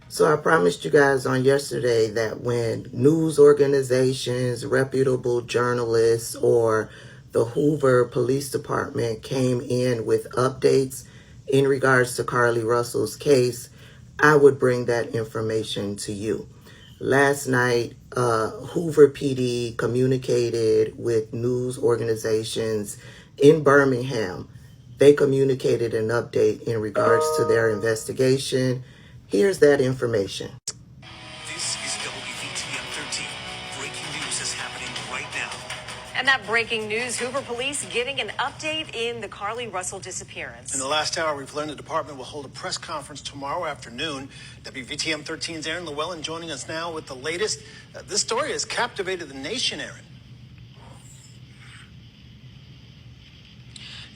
So I promised you guys on yesterday that when news organizations, reputable journalists, or the Hoover Police Department came in with updates in regards to Carlee Russell's case, I would bring that information to you. Last night, Hoover PD communicated with news organizations in Birmingham. They communicated an update in regards to their investigation. Here's that information. This is WVTM 13. Breaking news is happening right now. And that breaking news, Hoover Police giving an update in the Carlee Russell disappearance. In the last hour, we've learned the department will hold a press conference tomorrow afternoon. WVTM 13's Aaron Llewellyn joining us now with the latest. This story has captivated the nation, Aaron.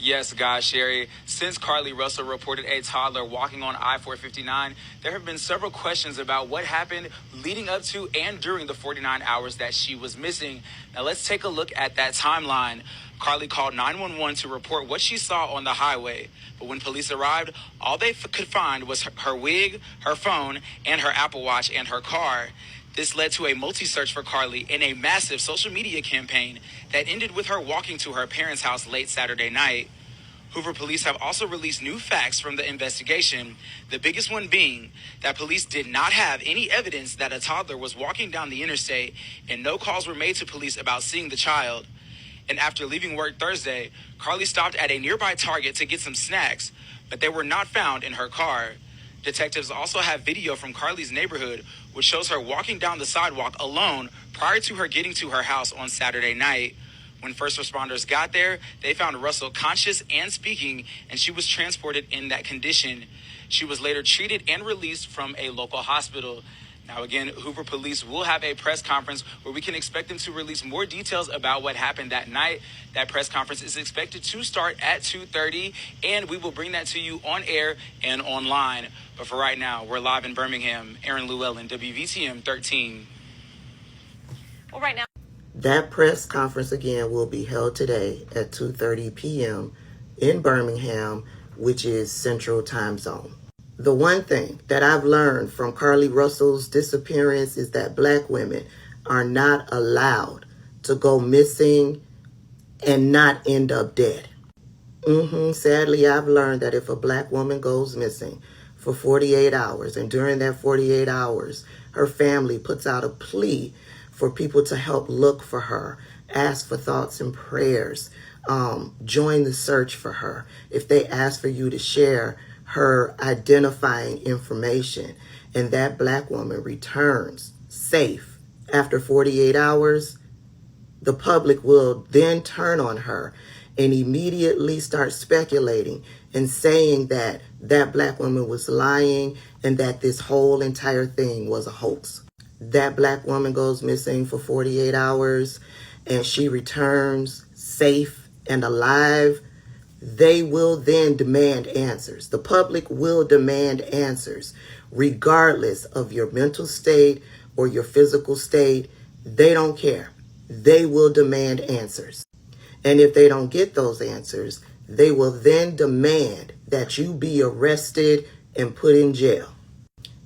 Yes, guys, Sherry. Since Carlee Russell reported a toddler walking on I-459, there have been several questions about what happened leading up to and during the 49 hours that she was missing. Now, let's take a look at that timeline. Carlee called 911 to report what she saw on the highway. But when police arrived, all they could find was her wig, her phone, and her Apple Watch and her car. This led to a multi-search for Carlee and a massive social media campaign that ended with her walking to her parents' house late Saturday night. Hoover police have also released new facts from the investigation, the biggest one being that police did not have any evidence that a toddler was walking down the interstate and no calls were made to police about seeing the child. And after leaving work Thursday, Carlee stopped at a nearby Target to get some snacks, but they were not found in her car. Detectives also have video from Carlee's neighborhood, which shows her walking down the sidewalk alone prior to her getting to her house on Saturday night. When first responders got there, they found Russell conscious and speaking, and she was transported in that condition. She was later treated and released from a local hospital. Now, again, Hoover police will have a press conference where we can expect them to release more details about what happened that night. That press conference is expected to start at 2:30, and we will bring that to you on air and online. But for right now, we're live in Birmingham. Aaron Llewellyn, WVTM 13. Well, right now, that press conference again will be held today at 2:30 p.m. in Birmingham, which is Central Time Zone. The one thing that I've learned from Carlee Russell's disappearance is that black women are not allowed to go missing and not end up dead. Sadly, I've learned that if a black woman goes missing for 48 hours, and during that 48 hours, her family puts out a plea for people to help look for her, ask for thoughts and prayers, join the search for her. If they ask for you to share her identifying information, and that black woman returns safe after 48 hours, the public will then turn on her and immediately start speculating and saying that that black woman was lying and that this whole entire thing was a hoax. That black woman goes missing for 48 hours and she returns safe and alive. They will then demand answers. The public will demand answers regardless of your mental state or your physical state. They don't care. They will demand answers. And if they don't get those answers, they will then demand that you be arrested and put in jail.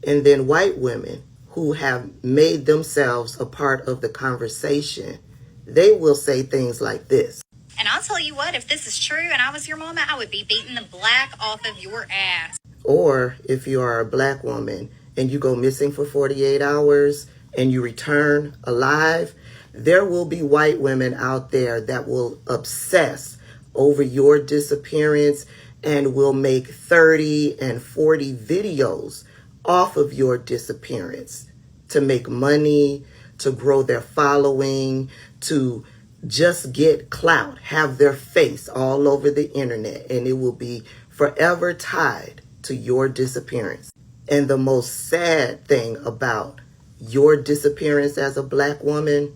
And then white women who have made themselves a part of the conversation, they will say things like this. And I'll tell you what, if this is true and I was your mama, I would be beating the black off of your ass. Or if you are a black woman and you go missing for 48 hours and you return alive, there will be white women out there that will obsess over your disappearance and will make 30 and 40 videos off of your disappearance to make money, to grow their following, to just get clout, have their face all over the internet, and it will be forever tied to your disappearance. And the most sad thing about your disappearance as a black woman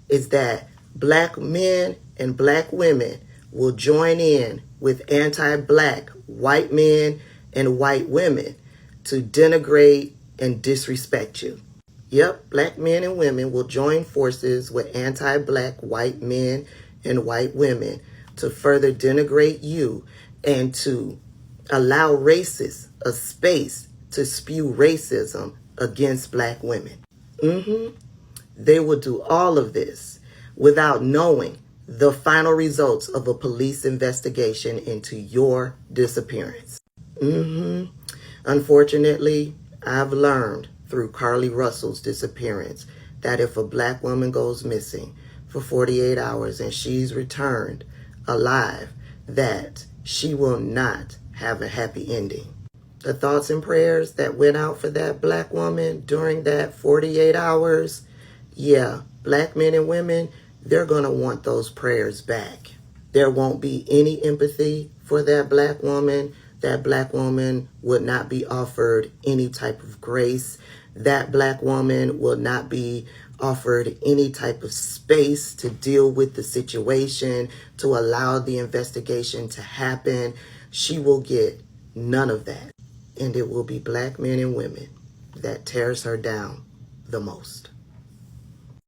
is that black men and black women will join in with anti-black white men and white women to denigrate and disrespect you. Yep, black men and women will join forces with anti-black white men and white women to further denigrate you and to allow racists a space to spew racism against black women. They will do all of this without knowing the final results of a police investigation into your disappearance. Unfortunately, I've learned through Carlee Russell's disappearance that if a black woman goes missing for 48 hours and she's returned alive, that she will not have a happy ending. The thoughts and prayers that went out for that black woman during that 48 hours, yeah, black men and women, they're going to want those prayers back. There won't be any empathy for that black woman. That black woman would not be offered any type of grace. That black woman will not be offered any type of space to deal with the situation, to allow the investigation to happen. She will get none of that. And it will be black men and women that tears her down the most.